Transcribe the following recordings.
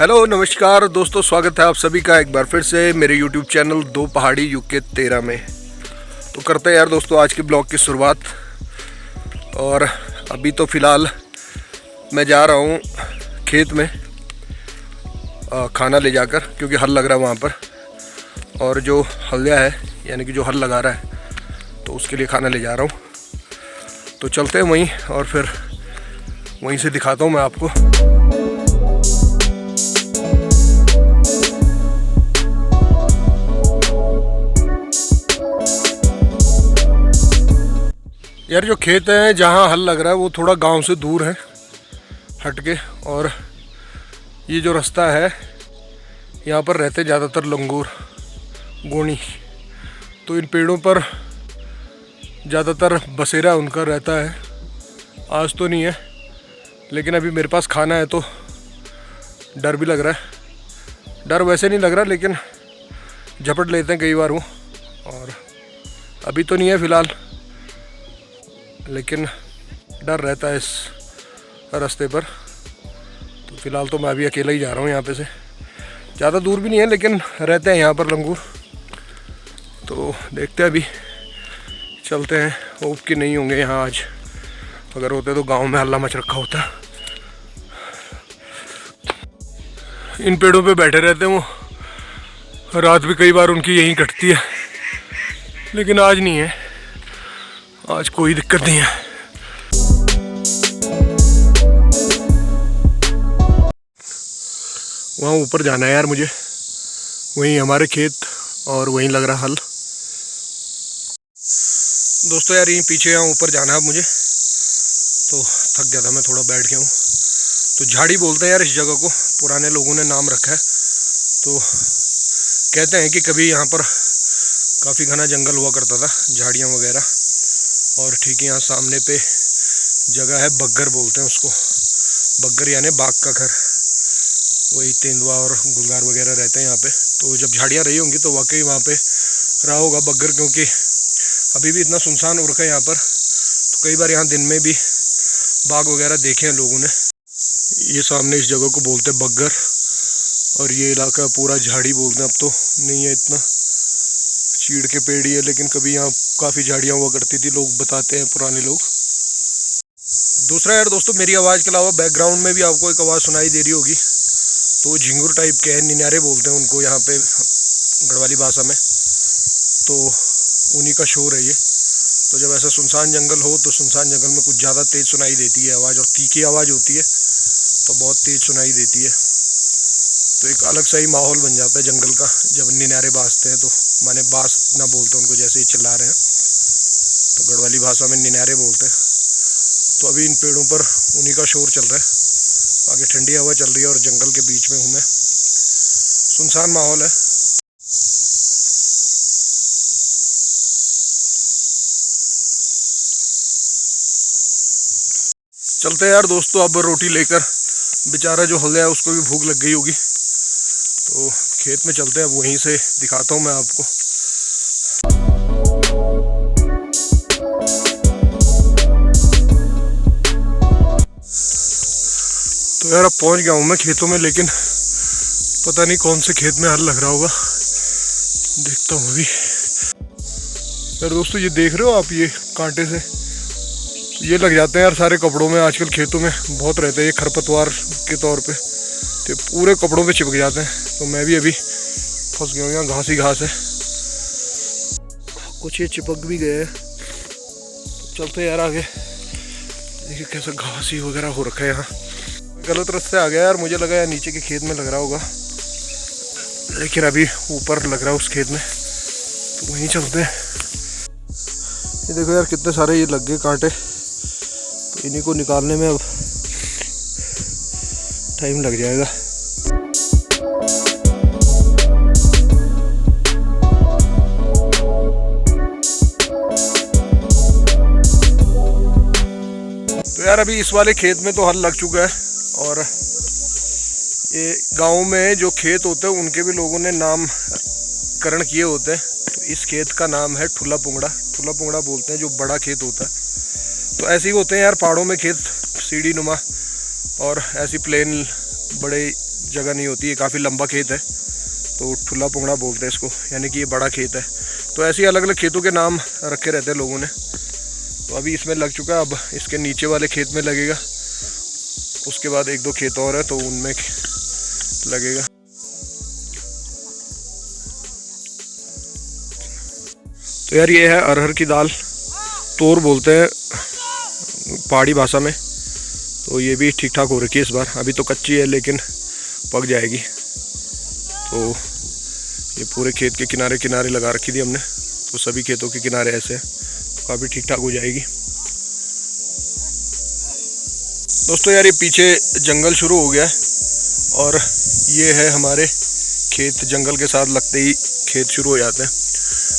Hello नमस्कार दोस्तों, स्वागत है आप सभी का एक बार फिर से मेरे YouTube चैनल दो पहाड़ी यूके 13 में। तो करते हैं यार दोस्तों आज के ब्लॉग की शुरुआत। और अभी तो फ़िलहाल मैं जा रहा हूँ खेत में खाना ले जाकर, क्योंकि हल लग रहा है वहाँ पर। और जो हल्दिया है यानी कि जो हल लगा रहा है तो उसके लिए खाना ले जा रहा हूँ। तो चलते हैं वहीं और फिर वहीं से दिखाता हूँ मैं आपको। यार जो खेत है जहाँ हल लग रहा है वो थोड़ा गांव से दूर है हट के। और ये जो रास्ता है यहाँ पर रहते ज़्यादातर लंगूर गोनी, तो इन पेड़ों पर ज़्यादातर बसेरा उनका रहता है। आज तो नहीं है, लेकिन अभी मेरे पास खाना है तो डर भी लग रहा है। डर वैसे नहीं लग रहा, लेकिन झपट लेते हैं कई बार वो। और अभी तो नहीं है फ़िलहाल, लेकिन डर रहता है इस रास्ते पर। तो फ़िलहाल तो मैं अभी अकेला ही जा रहा हूँ यहाँ पे से। ज़्यादा दूर भी नहीं है, लेकिन रहते हैं यहाँ पर लंगूर। तो देखते हैं, अभी चलते हैं। होप कि नहीं होंगे यहाँ आज, अगर होते तो गांव में हल्ला मच रखा होता। इन पेड़ों पे बैठे रहते हैं वो, रात भी कई बार उनकी यहीं कटती है, लेकिन आज नहीं है। आज कोई दिक्कत नहीं है। वहाँ ऊपर जाना है यार मुझे, वहीं हमारे खेत और वहीं लग रहा हल। दोस्तों यार यहीं पीछे यहाँ ऊपर जाना है मुझे। तो थक गया था मैं, थोड़ा बैठ गया हूँ। तो झाड़ी बोलते हैं यार इस जगह को, पुराने लोगों ने नाम रखा है। तो कहते हैं कि कभी यहाँ पर काफ़ी घना जंगल हुआ करता था, झाड़ियाँ वगैरह। और ठीक यहाँ सामने पे जगह है, बग्गर बोलते हैं उसको। बग्गर यानी बाघ का घर। वही तेंदुआ और गुलदार वगैरह रहते हैं यहाँ पे। तो जब झाड़ियाँ रही होंगी तो वाकई वहाँ पे रहा होगा बग्गर, क्योंकि अभी भी इतना सुनसान हो रखा है यहाँ पर। तो कई बार यहाँ दिन में भी बाघ वगैरह देखे हैं लोगों ने। ये सामने इस जगह को बोलते हैं बग्गर, और ये इलाका पूरा झाड़ी बोलते हैं। अब तो नहीं है इतना, चीड़ के पेड़ ही है, लेकिन कभी यहाँ काफ़ी झाड़ियाँ हुआ करती थी, लोग बताते हैं पुराने लोग। दूसरा यार दोस्तों, मेरी आवाज़ के अलावा बैकग्राउंड में भी आपको एक आवाज़ सुनाई दे रही होगी। तो झिंगुर टाइप के हैं, निन्यारे बोलते हैं उनको यहाँ पे गढ़वाली भाषा में। तो उन्हीं का शोर है ये। तो जब ऐसा सुनसान जंगल हो तो सुनसान जंगल में कुछ ज़्यादा तेज़ सुनाई देती है आवाज़, और तीखी आवाज़ होती है तो बहुत तेज़ सुनाई देती है। तो एक अलग सा ही माहौल बन जाता है जंगल का जब निन्यारे बाजते हैं। तो माने बास ना बोलते हैं उनको, जैसे ही चिल्ला रहे हैं तो गढ़वाली भाषा में निन्यारे बोलते हैं। तो अभी इन पेड़ों पर उन्हीं का शोर चल रहा है। आगे ठंडी हवा चल रही है और जंगल के बीच में हूँ मैं। सुनसान माहौल है। चलते हैं यार दोस्तों अब रोटी लेकर। बेचारा जो हल्दिया है उसको भी भूख लग गई होगी। तो खेत में चलते हैं, अब वहीं से दिखाता हूँ मैं आपको। तो यार अब पहुँच गया हूँ मैं खेतों में, लेकिन पता नहीं कौन से खेत में हल लग रहा होगा, देखता हूँ अभी। यार दोस्तों ये देख रहे हो आप, ये कांटे से ये लग जाते हैं यार सारे कपड़ों में। आजकल खेतों में बहुत रहते हैं ये, खरपतवार के तौर पे। तो पूरे कपड़ों पे चिपक जाते हैं। तो मैं भी अभी फंस गया हूँ, यहाँ घास ही घास है, कुछ ये चिपक भी गए हैं। चलते यार आगे, देखिए कैसा घास ही वगैरह हो रखा है यहाँ। गलत रास्ते आ गया यार, मुझे लगा यार नीचे के खेत में लग रहा होगा, लेकिन अभी ऊपर लग रहा है उस खेत में। तो वहीं चलते हैं। ये देखो यार कितने सारे ये लग गए कांटे। तो इन्हीं को निकालने में अब टाइम लग जाएगा। तो यार अभी इस वाले खेत में तो हल लग चुका है। और ये गांव में जो खेत होते हैं उनके भी लोगों ने नामकरण किए होते हैं। तो इस खेत का नाम है ठुला पुंगड़ा। ठुला पुंगड़ा बोलते हैं जो बड़ा खेत होता है। तो ऐसे ही होते हैं यार पहाड़ों में खेत, सीढ़ी नुमा। और ऐसी प्लेन बड़े जगह नहीं होती, ये काफ़ी लंबा खेत है तो ठुल्ला पुंगड़ा बोलते हैं इसको, यानी कि ये बड़ा खेत है। तो ऐसे ही अलग अलग खेतों के नाम रखे रहते हैं लोगों ने। तो अभी इसमें लग चुका है, अब इसके नीचे वाले खेत में लगेगा, उसके बाद 1-2 खेत और है तो उनमें लगेगा। तो यार ये है अरहर की दाल, तोर बोलते हैं पहाड़ी भाषा में। तो ये भी ठीक ठाक हो रखी है इस बार, अभी तो कच्ची है लेकिन पक जाएगी। तो ये पूरे खेत के किनारे किनारे लगा रखी थी हमने, तो सभी खेतों के किनारे ऐसे तो काफ़ी ठीक ठाक हो जाएगी। दोस्तों यार ये पीछे जंगल शुरू हो गया है और ये है हमारे खेत, जंगल के साथ लगते ही खेत शुरू हो जाते हैं।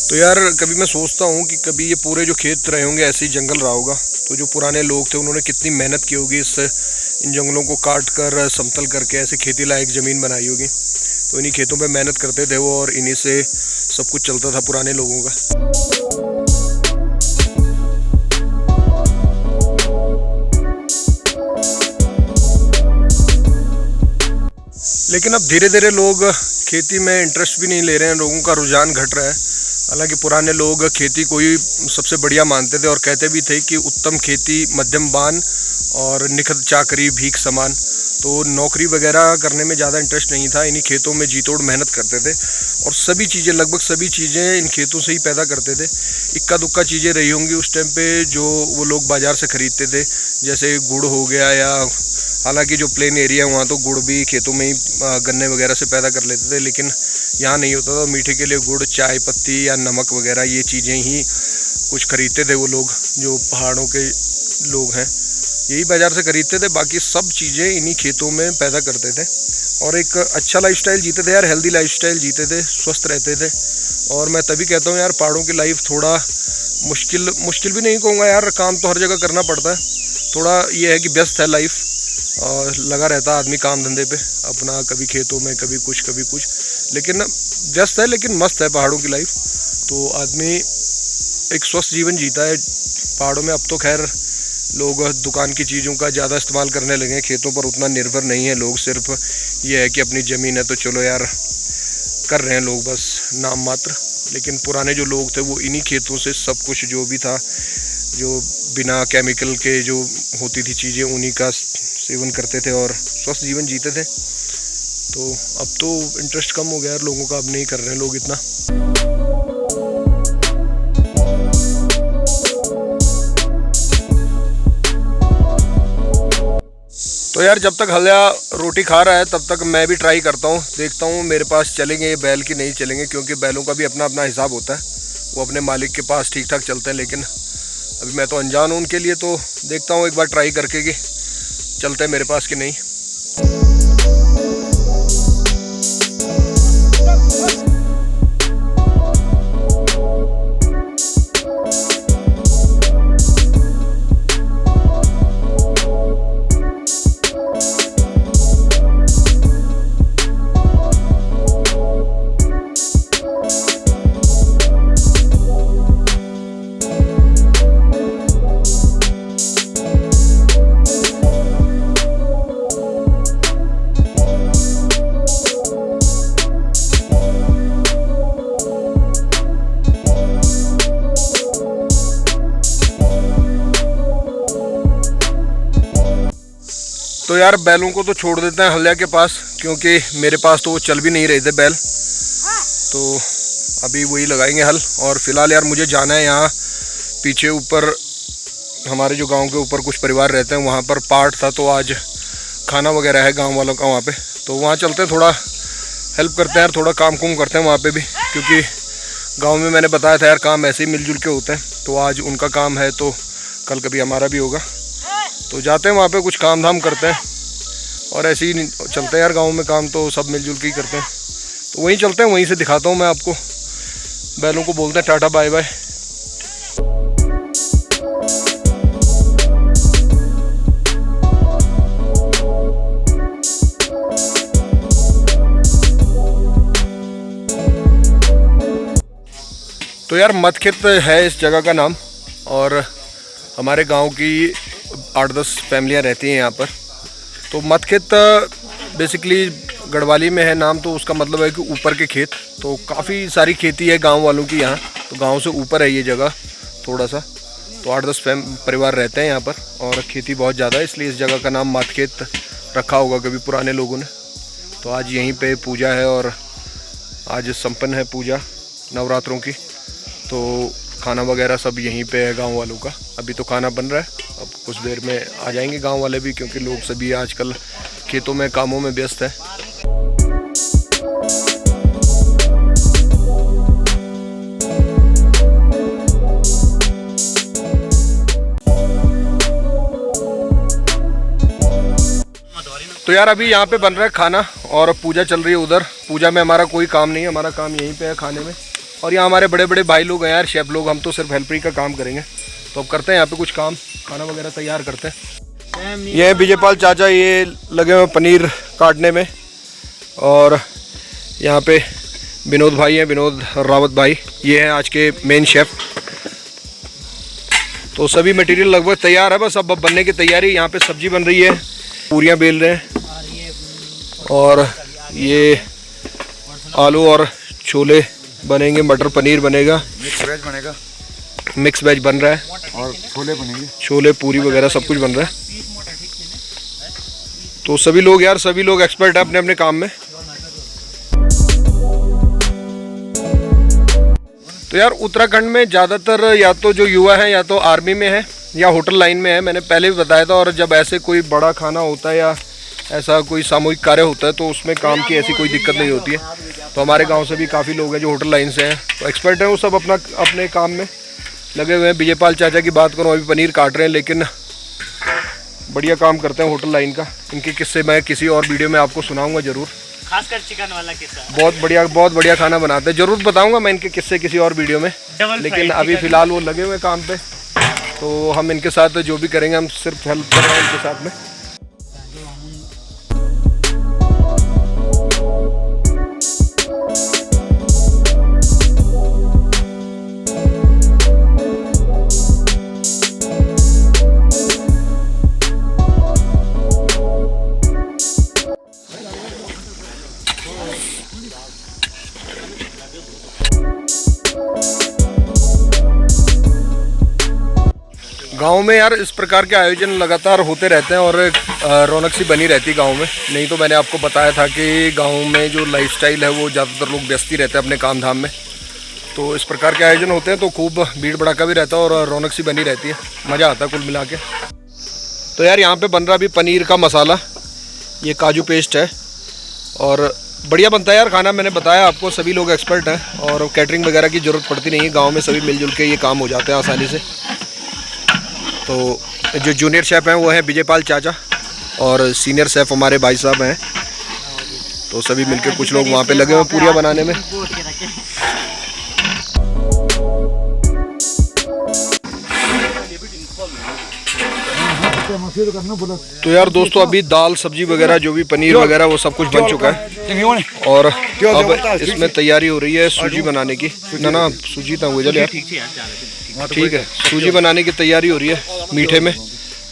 तो यार कभी मैं सोचता हूँ कि कभी ये पूरे जो खेत रहे होंगे ऐसे ही जंगल रहा होगा, तो जो पुराने लोग थे उन्होंने कितनी मेहनत की होगी इन जंगलों को काट कर समतल करके ऐसे खेती लायक ज़मीन बनाई होगी। तो इन्हीं खेतों पे मेहनत करते थे वो, और इन्हीं से सब कुछ चलता था पुराने लोगों का। लेकिन अब धीरे धीरे लोग खेती में इंटरेस्ट भी नहीं ले रहे हैं, लोगों का रुझान घट रहा है। हालांकि पुराने लोग खेती को ही सबसे बढ़िया मानते थे और कहते भी थे कि उत्तम खेती मध्यम बान और निखत चाकरी भीख समान। तो नौकरी वगैरह करने में ज़्यादा इंटरेस्ट नहीं था, इन्हीं खेतों में जी तोड़ मेहनत करते थे और सभी चीज़ें, लगभग सभी चीज़ें इन खेतों से ही पैदा करते थे। इक्का दुक्का चीज़ें रही होंगी उस टाइम पे जो वो लोग बाज़ार से ख़रीदते थे, जैसे गुड़ हो गया, या हालांकि जो प्लेन एरिया है वहाँ तो गुड़ भी खेतों में ही गन्ने वगैरह से पैदा कर लेते थे, लेकिन यहाँ नहीं होता था। मीठे के लिए गुड़, चाय पत्ती या नमक वगैरह ये चीज़ें ही कुछ खरीदते थे वो लोग, जो पहाड़ों के लोग हैं यही बाज़ार से खरीदते थे। बाकी सब चीज़ें इन्हीं खेतों में पैदा करते थे और एक अच्छा लाइफस्टाइल जीते थे यार, हेल्दी लाइफस्टाइल जीते थे, स्वस्थ रहते थे। और मैं तभी कहता हूँ यार पहाड़ों की लाइफ थोड़ा मुश्किल भी नहीं कहूँगा यार, काम तो हर जगह करना पड़ता है। थोड़ा ये है कि व्यस्त है लाइफ, और लगा रहता आदमी काम धंधे पे अपना, कभी खेतों में कभी कुछ, लेकिन व्यस्त है लेकिन मस्त है पहाड़ों की लाइफ। तो आदमी एक स्वस्थ जीवन जीता है पहाड़ों में। अब तो खैर लोग दुकान की चीज़ों का ज़्यादा इस्तेमाल करने लगे हैं, खेतों पर उतना निर्भर नहीं है लोग। सिर्फ ये है कि अपनी ज़मीन है तो चलो यार कर रहे हैं लोग बस नाम मात्र। लेकिन पुराने जो लोग थे वो इन्हीं खेतों से सब कुछ जो भी था, जो बिना केमिकल के जो होती थी चीज़ें, उन्हीं का सेवन करते थे और स्वस्थ जीवन जीते थे। तो अब तो इंटरेस्ट कम हो गया यार लोगों का, अब नहीं कर रहे हैं लोग इतना। तो यार जब तक हल्या रोटी खा रहा है तब तक मैं भी ट्राई करता हूँ, देखता हूँ मेरे पास चलेंगे ये बैल कि नहीं चलेंगे, क्योंकि बैलों का भी अपना अपना हिसाब होता है। वो अपने मालिक के पास ठीक ठाक चलते हैं, लेकिन अभी मैं तो अनजान हूँ उनके लिए। तो देखता हूँ एक बार ट्राई करके कि चलते हैं मेरे पास कि नहीं। तो यार बैलों को तो छोड़ देते हैं हल्या के पास, क्योंकि मेरे पास तो वो चल भी नहीं रहे थे बैल। तो अभी वही लगाएंगे हल। और फिलहाल यार मुझे जाना है यहाँ पीछे ऊपर, हमारे जो गांव के ऊपर कुछ परिवार रहते हैं वहाँ पर पाठ था, तो आज खाना वगैरह है गांव वालों का वहाँ पे। तो वहाँ चलते हैं, थोड़ा हेल्प करते हैं यार, थोड़ा काम कुम करते हैं वहाँ पे भी, क्योंकि गाँव में मैंने बताया था यार काम ऐसे ही मिलजुल के होते हैं। तो आज उनका काम है तो कल कभी हमारा भी होगा। तो जाते हैं वहाँ पे, कुछ काम धाम करते हैं और ऐसे ही चलते हैं यार। गांव में काम तो सब मिलजुल के ही करते हैं। तो वहीं चलते हैं, वहीं से दिखाता हूँ मैं आपको। बैलों को बोलते हैं टाटा बाय बाय। तो यार मतखेत है इस जगह का नाम, और हमारे गांव की 8-10 फैमिलियां रहती हैं यहाँ पर। तो मतखेत बेसिकली गढ़वाली में है नाम, तो उसका मतलब है कि ऊपर के खेत। तो काफ़ी सारी खेती है गांव वालों की यहाँ, तो गांव से ऊपर है ये जगह थोड़ा सा। तो 8-10 परिवार रहते हैं यहाँ पर और खेती बहुत ज़्यादा है, इसलिए इस जगह का नाम मातखेत रखा होगा कभी पुराने लोगों ने। तो आज यहीं पे पूजा है और आज संपन्न है पूजा नवरात्रों की। तो खाना वगैरह सब यहीं पे है गांव वालों का। अभी तो खाना बन रहा है, अब कुछ देर में आ जाएंगे गांव वाले भी, क्योंकि लोग सभी आजकल खेतों में कामों में व्यस्त है। तो यार अभी यहाँ पे बन रहा है खाना और पूजा चल रही है उधर। पूजा में हमारा कोई काम नहीं है, हमारा काम यहीं पे है खाने में। और यहाँ हमारे बड़े बड़े भाई लोग हैं यार, शेफ लोग, हम तो सिर्फ हेल्परी का काम करेंगे। तो अब करते हैं यहाँ पे कुछ काम, खाना वगैरह तैयार करते हैं। ये है विजयपाल चाचा, ये लगे हुए पनीर काटने में। और यहाँ पे विनोद भाई हैं, विनोद रावत भाई, ये हैं आज के मेन शेफ़। तो सभी मटेरियल लगभग तैयार है, बस अब बनने की तैयारी। यहाँ पे सब्जी बन रही है, पूरियाँ बेल रहे हैं और ये आलू और छोले बनेंगे, मटर पनीर बनेगा, मिक्स वेज बनेगा, मिक्स वेज बन रहा है और छोले बनेंगे, छोले पूरी वगैरह सब कुछ बन रहा है। तो सभी लोग यार, सभी लोग एक्सपर्ट है अपने अपने काम में। तो यार उत्तराखंड में ज़्यादातर या तो जो युवा है या तो आर्मी में है या होटल लाइन में है, मैंने पहले भी बताया था। और जब ऐसे कोई बड़ा खाना होता है या ऐसा कोई सामूहिक कार्य होता है तो उसमें काम की ऐसी कोई दिक्कत नहीं होती है। तो हमारे गांव से भी काफ़ी लोग हैं जो होटल लाइन से हैं, तो एक्सपर्ट हैं वो सब अपने काम में लगे हुए हैं। विजयपाल चाचा की बात करूँ, अभी पनीर काट रहे हैं, लेकिन बढ़िया काम करते हैं होटल लाइन का। इनके किस्से मैं किसी और वीडियो में आपको सुनाऊँगा ज़रूर, खासकर चिकन वाला किस्सा। बहुत बढ़िया खाना बनाते हैं, ज़रूर बताऊँगा मैं इनके किस्से किसी और वीडियो में। लेकिन अभी फ़िलहाल वो लगे हुए काम पे, तो हम इनके साथ जो भी करेंगे हम सिर्फ हेल्प कर रहे हैं इनके साथ में। गांव में यार इस प्रकार के आयोजन लगातार होते रहते हैं और रौनक सी बनी रहती है गांव में। नहीं तो मैंने आपको बताया था कि गांव में जो लाइफस्टाइल है वो ज़्यादातर लोग व्यस्त ही रहते हैं अपने काम धाम में। तो इस प्रकार के आयोजन होते हैं तो खूब भीड़ भड़ाका भी रहता है और रौनक सी बनी रहती है, मज़ा आता है कुल मिला के। तो यार यहाँ पर बन रहा अभी पनीर का मसाला, ये काजू पेस्ट है और बढ़िया बनता है यार खाना। मैंने बताया आपको, सभी लोग एक्सपर्ट हैं और कैटरिंग वगैरह की ज़रूरत पड़ती नहीं है, गाँव में सभी मिलजुल के ये काम हो जाते हैं आसानी से। तो जो जूनियर शेफ़ हैं वो हैं विजयपाल चाचा और सीनियर शेफ़ हमारे भाई साहब हैं। तो सभी मिलकर कुछ लोग वहाँ पे लगे हुए पूरियाँ बनाने में। तो यार दोस्तों अभी दाल सब्जी वगैरह जो भी पनीर वगैरह वो सब कुछ बन चुका है और अब इसमें तैयारी हो रही है सूजी बनाने की। ना सूजी था वो यार, ठीक है, सूजी बनाने की तैयारी हो रही है मीठे में।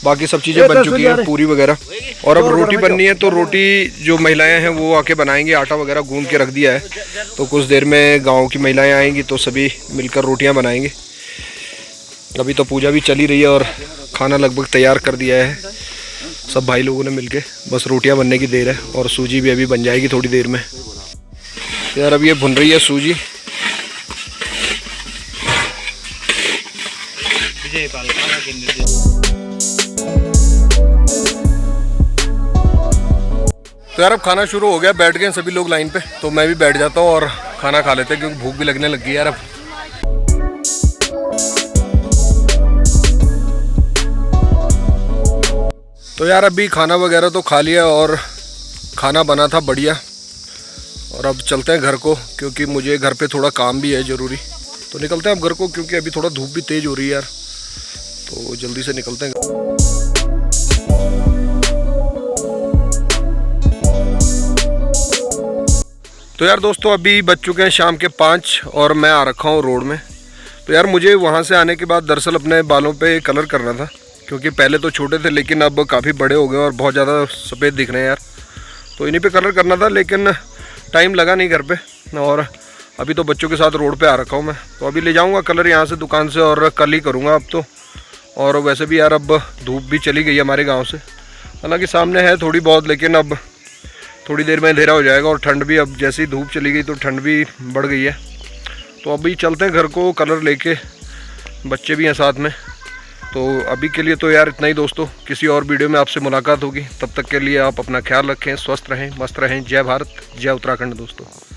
बाकी सब चीज़ें बन चुकी हैं, पूरी वगैरह। और अब रोटी बननी है, तो रोटी जो महिलाएं हैं वो आके बनाएंगी, आटा वगैरह गूंद के रख दिया है। तो कुछ देर में गांव की महिलाएं आएंगी तो सभी मिलकर रोटियां बनाएंगे। अभी तो पूजा भी चली रही है और खाना लगभग तैयार कर दिया है सब भाई लोगों ने मिलके, बस रोटियां बनने की देर है और सूजी भी अभी बन जाएगी थोड़ी देर में। यार अब ये भुन रही है सूजी। तो यार अब खाना शुरू हो गया, बैठ गए सभी लोग लाइन पे। तो मैं भी बैठ जाता हूँ और खाना खा लेते हैं क्योंकि भूख भी लगने लग गई यार अब। तो यार अभी खाना वगैरह तो खा लिया और खाना बना था बढ़िया। और अब चलते हैं घर को क्योंकि मुझे घर पे थोड़ा काम भी है ज़रूरी। तो निकलते हैं अब घर को क्योंकि अभी थोड़ा धूप भी तेज़ हो रही है यार, तो जल्दी से निकलते हैं। तो यार दोस्तों अभी बज चुके हैं शाम के 5 और मैं आ रखा हूँ रोड में। तो यार मुझे वहाँ से आने के बाद दरअसल अपने बालों पे कलर करना था क्योंकि पहले तो छोटे थे लेकिन अब काफ़ी बड़े हो गए और बहुत ज़्यादा सफ़ेद दिख रहे हैं यार। तो इन्हीं पे कलर करना था, लेकिन टाइम लगा नहीं घर पे, और अभी तो बच्चों के साथ रोड पे आ रखा हूँ मैं। तो अभी ले जाऊँगा कलर यहाँ से दुकान से और कल ही करूँगा अब तो। और वैसे भी यार अब धूप भी चली गई है हमारे गांव से, हालांकि सामने है थोड़ी बहुत, लेकिन अब थोड़ी देर में अंधेरा हो जाएगा और ठंड भी, अब जैसे ही धूप चली गई तो ठंड भी बढ़ गई है। तो अभी चलते हैं घर को कलर लेके, बच्चे भी हैं साथ में। तो अभी के लिए तो यार इतना ही दोस्तों, किसी और वीडियो में आपसे मुलाकात होगी, तब तक के लिए आप अपना ख्याल रखें, स्वस्थ रहें, मस्त रहें। जय भारत, जय उत्तराखंड दोस्तों।